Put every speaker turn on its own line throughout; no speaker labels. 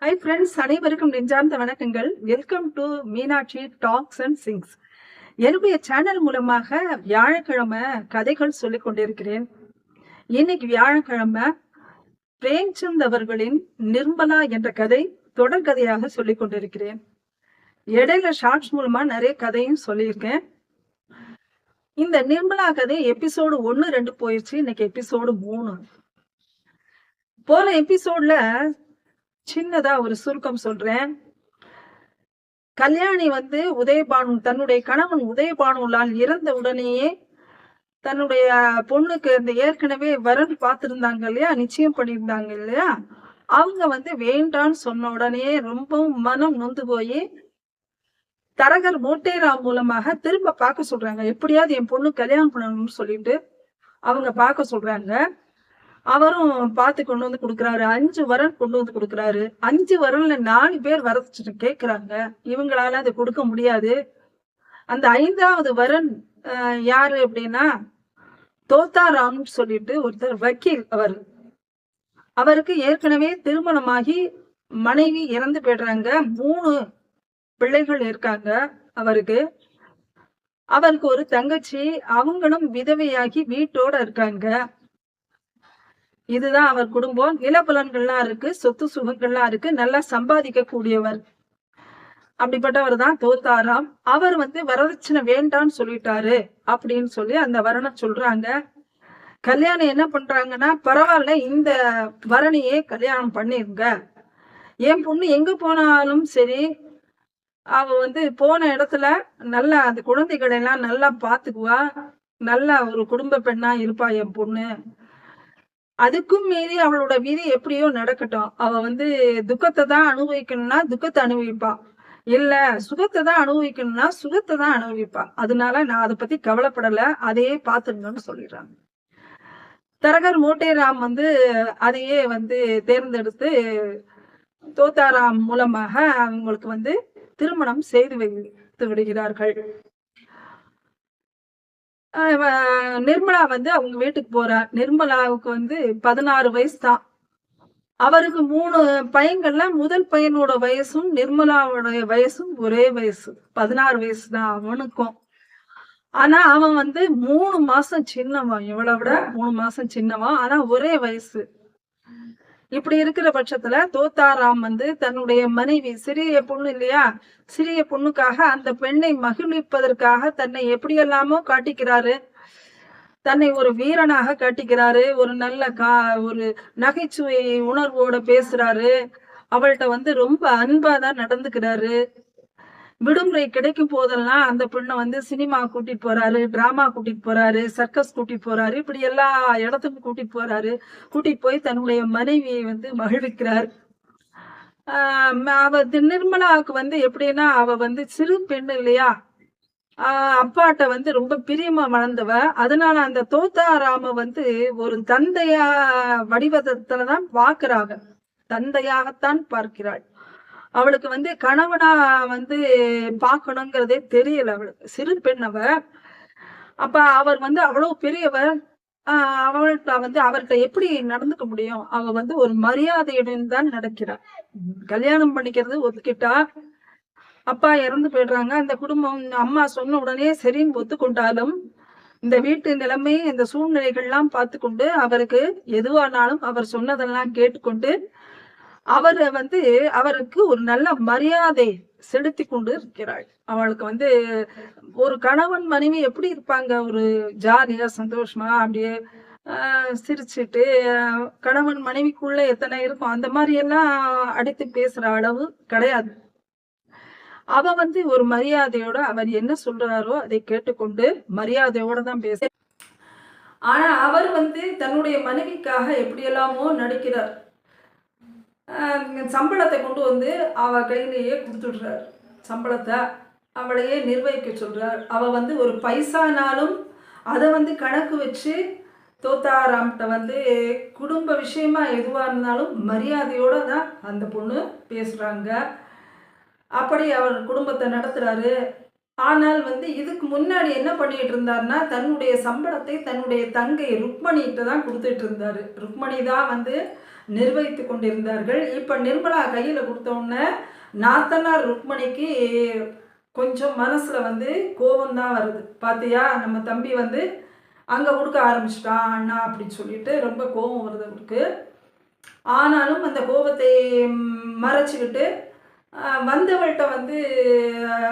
Hi friends, அனைவருக்கும் நெஞ்சார்ந்த வணக்கங்கள். Welcome to Meenakshi talks and sings. என்னுடைய சேனல் மூலமாக வியாழக்கிழமை கதைகள் சொல்லிக் கொண்டிருக்கிறேன். இன்னைக்கு வியாழக்கிழமை பிரேம்சந்த் அவர்களின் நிர்மலா என்ற கதை தொடர் கதையாக சொல்லிக் கொண்டிருக்கிறேன். இடையில ஷார்ட்ஸ் மூலமா நிறைய கதையும் சொல்லியிருக்கேன். இந்த நிர்மலா கதை எபிசோடு 1-2 போயிடுச்சு. இன்னைக்கு எபிசோடு 3. போன எபிசோட்ல சின்னதா ஒரு சுருக்கம் சொல்றேன். கல்யாணி உதயபானு தன்னுடைய கணவன் உதயபானுலால் இறந்த உடனேயே தன்னுடைய பொண்ணுக்கு இந்த ஏற்கனவே வரன் பார்த்திருந்தாங்க இல்லையா, நிச்சயம் பண்ணியிருந்தாங்க இல்லையா, அவங்க வேண்டான்னு சொன்ன உடனே ரொம்பவும் மனம் நொந்து போய் தரகர் மோட்டேராம் மூலமாக திரும்ப பார்க்க சொல்றாங்க. எப்படியாவது என் பொண்ணு கல்யாணம் பண்ணணும்னு சொல்லிட்டு அவங்க பார்க்க சொல்றாங்க. அவரும் பார்த்து கொண்டு வந்து கொடுக்குறாரு. 5 வரன் கொண்டு வந்து கொடுக்குறாரு. 5 வரன்ல 4 பேர் வரச்சுட்டு கேட்கிறாங்க. இவங்களால அதை கொடுக்க முடியாது. அந்த 5வது வரன் யாரு அப்படின்னா தோத்தாராம்னு சொல்லிட்டு ஒருத்தர் வக்கீல். அவருக்கு ஏற்கனவே திருமணமாகி மனைவி இறந்து போயிடுறாங்க. 3 பிள்ளைகள் இருக்காங்க அவருக்கு ஒரு தங்கச்சி. அவங்களும் விதவையாகி வீட்டோட இருக்காங்க. இதுதான் அவர் குடும்பம். நிலப்புலன்கள்லாம் இருக்கு, சொத்து சுகங்கள்லாம் இருக்கு, நல்லா சம்பாதிக்க கூடியவர். அப்படிப்பட்டவர் தான் தோத்தாராம். அவர் வரதட்சணை வேண்டான்னு சொல்லிட்டாரு அப்படின்னு சொல்லி அந்த வரனை சொல்றாங்க. கல்யாணம் என்ன பண்றாங்கன்னா, பரவாயில்ல இந்த வரனையே கல்யாணம் பண்ணிருங்க, என் பொண்ணு எங்க போனாலும் சரி அவ போன இடத்துல நல்லா அந்த குழந்தைகளை எல்லாம் நல்லா பாத்துக்குவா, நல்லா ஒரு குடும்ப பெண்ணா இருப்பா என் பொண்ணு. அதுக்கும் மீறி அவளோட விதி எப்படியோ நடக்கட்டும். அவ துக்கத்தை தான் அனுபவிக்கணும்னா துக்கத்தை அனுபவிப்பா, இல்ல சுகத்தை தான் அனுபவிக்கணும்னா சுகத்தை தான் அனுபவிப்பா. அதனால நான் அதை பத்தி கவலைப்படல, அதையே பாத்துருங்கன்னு சொல்லிடுறாங்க. தரகர் மோட்டேராம் அதையே தேர்ந்தெடுத்து தோத்தாராம் மூலமாக அவங்களுக்கு திருமணம் செய்து வைத்து விடுகிறார்கள். நிர்மலா அவங்க வீட்டுக்கு போறார். நிர்மலாவுக்கு 16 வயசு தான். அவருக்கு 3 பையன்கள்ல முதல் பையனோட வயசும் நிர்மலாவோட வயசும் ஒரே வயசு, 16 வயசு தான் அவனுக்கும். ஆனா அவன் 3 மாசம் சின்னவன், இவளை விட 3 மாசம் சின்னவன். ஆனா ஒரே வயசு. இப்படி இருக்கிற பட்சத்துல தோத்தாராம் தன்னுடைய மனைவி, சிறிய பொண்ணு இல்லையா, சிறிய பொண்ணுக்காக அந்த பெண்ணை மகிழ்விப்பதற்காக தன்னை எப்படியெல்லாமோ காட்டிக்கிறாரு. தன்னை ஒரு வீரனாக காட்டிக்கிறாரு. ஒரு நல்ல ஒரு நகைச்சுவை உணர்வோட பேசுறாரு. அவள்கிட்ட ரொம்ப அன்பாதான் நடந்துக்கிறாரு. விடுமுறை கிடைக்கும் போதெல்லாம் அந்த பெண்ணை சினிமா கூட்டிட்டு போறாரு, டிராமா கூட்டிட்டு போறாரு, சர்க்கஸ் கூட்டிட்டு போறாரு. இப்படி எல்லா இடத்துக்கும் கூட்டிட்டு போய் தன்னுடைய மனைவியை மகிழ்விக்கிறார். அவ நிர்மலாவுக்கு எப்படின்னா, அவ சிறு பெண்ணு இல்லையா, அப்பாட்ட ரொம்ப பிரியமா வளர்ந்தவ. அதனால அந்த தோத்தாராம ஒரு தந்தையா வடிவத்துலதான் பாக்குறாங்க, தந்தையாகத்தான் பார்க்கிறாள். அவளுக்கு கணவனா பாக்கணுங்கிறதே தெரியல அவளுக்கு. சிறு பெண் அவ. அப்ப அவர் அவ்வளவு பெரியவர். அவள்கிட்ட அவர்கிட்ட எப்படி நடந்துக்க முடியும்? அவ ஒரு மரியாதையுடன் தான் நடக்கிறாள். கல்யாணம் பண்ணிக்கிறது ஒத்துக்கிட்டா. அப்பா இறந்து போயிடுறாங்க. அந்த குடும்பம் அம்மா சொன்ன உடனே சரின்னு ஒத்துக்கொண்டாலும் இந்த வீட்டு நிலைமை, இந்த சூழ்நிலைகள்லாம் பார்த்து கொண்டு அவருக்கு எதுவானாலும் அவர் சொன்னதெல்லாம் கேட்டுக்கொண்டு அவருக்கு ஒரு நல்ல மரியாதை செலுத்தி கொண்டு இருக்கிறாள். அவளுக்கு ஒரு கணவன் மனைவி எப்படி இருப்பாங்க, ஒரு ஜாலியா சந்தோஷமா அப்படியே சிரிச்சுட்டு கணவன் மனைவிக்குள்ள எத்தனை இருக்கும் அந்த மாதிரி எல்லாம் அடித்து பேசுற அளவு கிடையாது. அவ ஒரு மரியாதையோட அவர் என்ன சொல்றாரோ அதை கேட்டுக்கொண்டு மரியாதையோட தான் பேச. ஆனா அவர் தன்னுடைய மனைவிக்காக எப்படியெல்லாமோ நடிக்கிறார். சம்பளத்தை கொண்டு அவ கையிலேயே கொடுத்துடுறார். சம்பளத்தை அவளையே நிர்வகிக்க சொல்றார். அவ ஒரு பைசானாலும் அதை கணக்கு வச்சு தோத்தாராம்கிட்ட குடும்ப விஷயமா எதுவா இருந்தாலும் மரியாதையோட தான் அந்த பொண்ணு பேசுறாங்க. அப்படி அவர் குடும்பத்தை நடத்துறாரு. ஆனால் இதுக்கு முன்னாடி என்ன பண்ணிட்டு இருந்தாருன்னா, தன்னுடைய சம்பளத்தை தன்னுடைய தங்கை ருக்மணிகிட்ட தான் கொடுத்துட்டு இருந்தாரு. ருக்மணி தான் நிர்வகித்து கொண்டிருந்தார்கள். இப்போ நிர்மலா கையில் கொடுத்த உடனே நாத்தனார் ருக்மணிக்கு கொஞ்சம் மனசில் வந்து கோபம்தான் வருது. பார்த்தியா நம்ம தம்பி வந்து அங்கே கொடுக்க ஆரம்பிச்சிட்டான் அண்ணா அப்படின்னு சொல்லிட்டு ரொம்ப கோபம் வருது அவருக்கு. ஆனாலும் அந்த கோபத்தை மறைச்சிக்கிட்டு வந்தவள்கிட்ட வந்து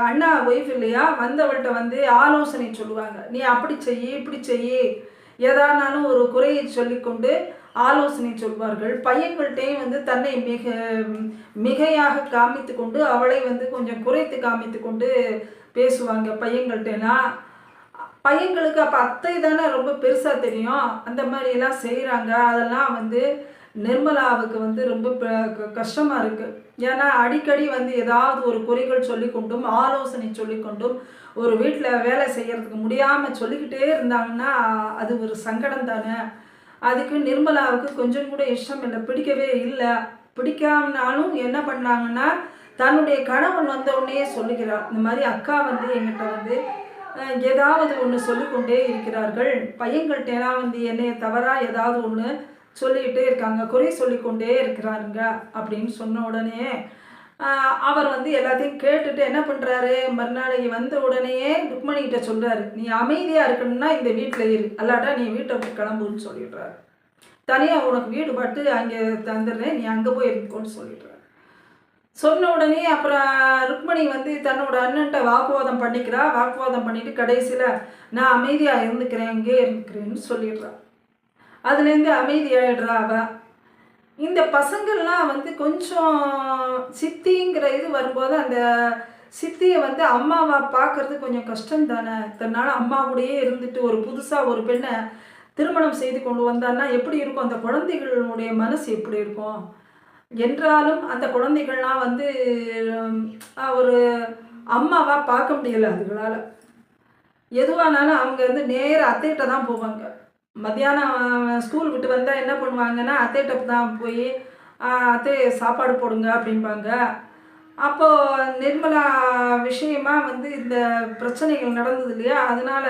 அண்ணா ஒய்ஃப் இல்லையா, வந்தவள்கிட்ட வந்து ஆலோசனை சொல்லுவாங்க. நீ அப்படி செய்யி இப்படி செய்யி, எதானாலும் ஒரு குறையை சொல்லிக்கொண்டு ஆலோசனை சொல்வார்கள். பையன்கள்கிட்டையும் வந்து தன்னை மிகையாக காமித்து கொண்டு அவளை வந்து கொஞ்சம் குறைத்து காமித்து கொண்டு பேசுவாங்க பையன்கள்ட்டெல்லாம். பையன்களுக்கு அப்போ அத்தை தானே ரொம்ப பெருசாக தெரியும், அந்த மாதிரியெல்லாம் செய்கிறாங்க. அதெல்லாம் வந்து நிர்மலாவுக்கு வந்து ரொம்ப கஷ்டமாக இருக்குது. ஏன்னா அடிக்கடி வந்து ஏதாவது ஒரு குறைகள் சொல்லிக்கொண்டும் ஆலோசனை சொல்லிக்கொண்டும் ஒரு வீட்டில் வேலை செய்கிறதுக்கு முடியாமல் சொல்லிக்கிட்டே இருந்தாங்கன்னா அது ஒரு சங்கடம் தானே. அதுக்கு நிர்மலாவுக்கு கொஞ்சம் கூட இஷ்டம் இல்லை, பிடிக்கவே இல்லை. பிடிக்காமனாலும் என்ன பண்ணாங்கன்னா தன்னுடைய கணவன் வந்த உடனே சொல்லுகிறார், இந்த மாதிரி அக்கா வந்து என்கிட்ட வந்து ஏதாவது ஒன்று சொல்லிக்கொண்டே இருக்கிறார்கள், பையன்கள்ட்டெல்லாம் வந்து என்னைய தவறாக ஏதாவது ஒன்று சொல்லிக்கிட்டே இருக்காங்க, குறை சொல்லிக்கொண்டே இருக்கிறாருங்க அப்படின்னு சொன்ன உடனே அவர் வந்து எல்லாத்தையும் கேட்டுட்டு என்ன பண்ணுறாரு, மறுநாள் வந்த உடனேயே ருக்மணிகிட்ட சொல்கிறாரு, நீ அமைதியாக இருக்கணும்னா இந்த வீட்டில் இரு, அல்லாட்டா நீ வீட்டை போய் கிளம்புன்னு சொல்லிடுறாரு. தனியாக உனக்கு வீடு பட்டு அங்கே தந்துடுறேன், நீ அங்கே போய் இருக்கோன்னு சொல்லிடுறாரு. சொன்ன உடனே அப்புறம் ருக்மணி வந்து தன்னோட அண்ணன்ட்ட வாக்குவாதம் பண்ணிட்டு கடைசியில் நான் அமைதியாக இருந்துக்கிறேன், இங்கே இருந்துக்கிறேன்னு சொல்லிடுறான். அதுலேருந்து அமைதியாகிடுறா அவ. இந்த பசங்கள்லாம் வந்து கொஞ்சம் சித்திங்கிற இது வரும்போது அந்த சித்தியை வந்து அம்மாவை பார்க்கறது கொஞ்சம் கஷ்டம் தானே. தன்னால் அம்மா கூடயே இருந்துட்டு ஒரு புதுசாக ஒரு பெண்ணை திருமணம் செய்து கொண்டு வந்தான்னா எப்படி இருக்கும், அந்த குழந்தைகளுடைய மனசு எப்படி இருக்கும். என்றாலும் அந்த குழந்தைகள்லாம் வந்து ஒரு அம்மாவாக பார்க்க முடியலை அதுகளால். எதுவானாலும் அவங்க வந்து நேர அத்தைகிட்ட தான் போவாங்க. மத்தியானம் ஸ்கூல் விட்டு வந்தால் என்ன பண்ணுவாங்கன்னா அத்தைகிட்ட தான் போய் அத்தை சாப்பாடு போடுங்க அப்படிம்பாங்க. அப்போது நிர்மலா விஷயமா வந்து இந்த பிரச்சனைகள் நடந்தது இல்லையா, அதனால்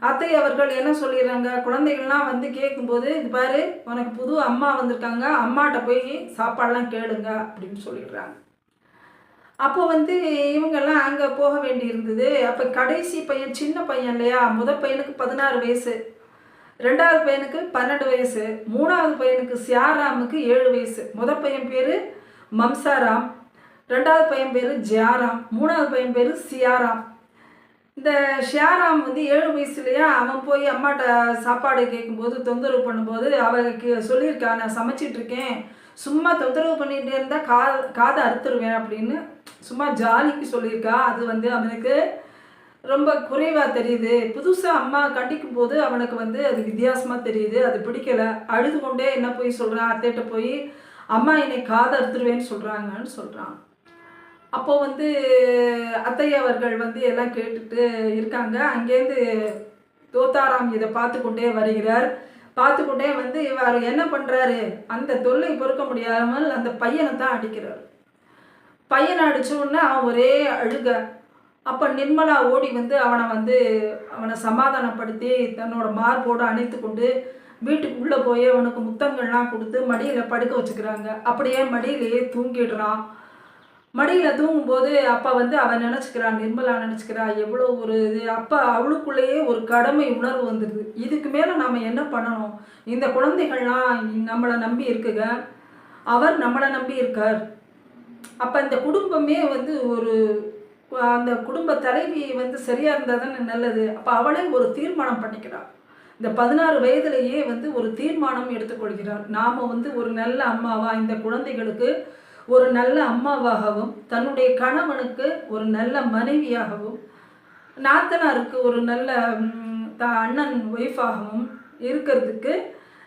அத்தை அவர்கள் என்ன சொல்லிடுறாங்க, குழந்தைகள்லாம் வந்து கேட்கும்போது இது பாரு உனக்கு புது அம்மா வந்திருக்காங்க, அம்மாட்ட போய் சாப்பாடெலாம் கேளுங்க அப்படின்னு சொல்லிடுறாங்க. அப்போ வந்து இவங்கெல்லாம் அங்கே போக வேண்டி இருந்தது. அப்போ கடைசி பையன் சின்ன பையன் இல்லையா, முதல் பையனுக்கு 16 வயசு, ரெண்டாவது பையனுக்கு 12 வயசு, மூணாவது பையனுக்கு சியாராமுக்கு 7 வயசு. முதல் பையன் பேர் மம்சாராம், ரெண்டாவது பையன் பேர் ஜியாராம், மூணாவது பையன் பேர் சியாராம். இந்த ஷியாராம் வந்து 7 வயசுலையா அவன் போய் அம்மாட்ட சாப்பாடு கேட்கும்போது தொந்தரவு பண்ணும்போது அவளுக்கு சொல்லியிருக்கா, நான் சமைச்சிட்ருக்கேன், சும்மா தொந்தரவு பண்ணிகிட்டே இருந்தால் காதை அறுத்துருவேன் அப்படின்னு சும்மா ஜாலிக்கு சொல்லியிருக்கா. அது வந்து அவனுக்கு ரொம்ப குறைவாக தெரியுது. புதுசாக அம்மா கண்டிக்கும் போது அவனுக்கு வந்து அது வித்தியாசமாக தெரியுது, அது பிடிக்கலை. அழுது கொண்டே என்ன போய் சொல்கிறான், அத்தைகிட்ட போய் அம்மா என்னை காதை அறுத்துருவேன்னு சொல்கிறாங்கன்னு சொல்கிறான். அப்போது வந்து அத்தை அவர்கள் வந்து எல்லாம் கேட்டுட்டு இருக்காங்க. அங்கேருந்து தோத்தாராம் இதை பார்த்து கொண்டே வருகிறார். பார்த்து கொண்டே வந்து இவர் என்ன பண்ணுறாரு, அந்த தொல்லை பொறுக்க முடியாமல் அந்த பையனை தான் அடிக்கிறார். பையனை அடித்தோடனே அவன் ஒரே அழுக. அப்போ நிர்மலா ஓடி வந்து அவனை சமாதானப்படுத்தி தன்னோட மார்போடு அணைத்து கொண்டு வீட்டுக்குள்ளே போய் அவனுக்கு முத்தங்கள்லாம் கொடுத்து மடியில் படுக்க வச்சுக்கிறாங்க. அப்படியே மடியிலேயே தூங்கிடுறான். மடியில் தூங்கும்போது அப்போ வந்து அவன் நினச்சிக்கிறான், நிர்மலா நினச்சிக்கிறா எவ்வளோ ஒரு இது. அப்போ அவளுக்குள்ளேயே ஒரு கடமை உணர்வு வந்துடுது. இதுக்கு மேலே நம்ம என்ன பண்ணணும், இந்த குழந்தைகள்லாம் நம்மளை நம்பி இருக்குங்க, அவர் நம்மளை நம்பி இருக்கார். அப்போ இந்த குடும்பமே வந்து அந்த குடும்ப தலைவி வந்து சரியாக இருந்தால் தானே நல்லது. அப்போ அவளே ஒரு தீர்மானம் பண்ணிக்கிறாள். இந்த 16 வயதிலேயே வந்து ஒரு தீர்மானம் எடுத்துக்கொள்கிறார். நாம் வந்து ஒரு நல்ல அம்மாவாக இந்த குழந்தைகளுக்கு ஒரு நல்ல அம்மாவாகவும், தன்னுடைய கணவனுக்கு ஒரு நல்ல மனைவியாகவும், நாத்தனாருக்கு ஒரு நல்ல அண்ணன் ஒய்ஃபாகவும் இருக்கிறதுக்கு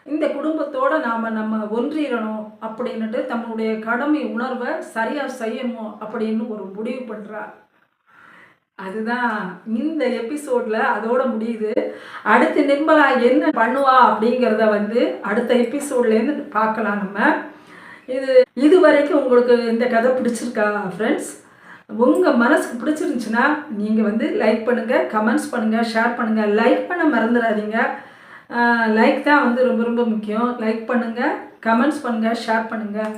இந்த குடும்பத்தோடு நம்ம ஒன்றிடணும் அப்படின்னுட்டு தன்னுடைய கடமை உணர்வை சரியாக செய்யணும் அப்படின்னு ஒரு முடிவு பண்ணுறார். அதுதான் இந்த எபிசோடில் அதோட முடியுது. அடுத்து நிர்மலா என்ன பண்ணுவா அப்படிங்கிறத வந்து அடுத்த எபிசோட்லேருந்து பார்க்கலாம். நம்ம இது வரைக்கும் உங்களுக்கு இந்த கதை பிடிச்சிருக்கா ஃப்ரெண்ட்ஸ்? உங்கள் மனசுக்கு பிடிச்சிருந்துச்சுன்னா நீங்கள் வந்து லைக் பண்ணுங்கள், கமெண்ட்ஸ் பண்ணுங்கள், ஷேர் பண்ணுங்கள். லைக் பண்ண மறந்துடாதீங்க. லைக் தான் வந்து ரொம்ப ரொம்ப முக்கியம். லைக் பண்ணுங்கள், கமெண்ட்ஸ் பண்ணுங்கள், ஷேர் பண்ணுங்கள்.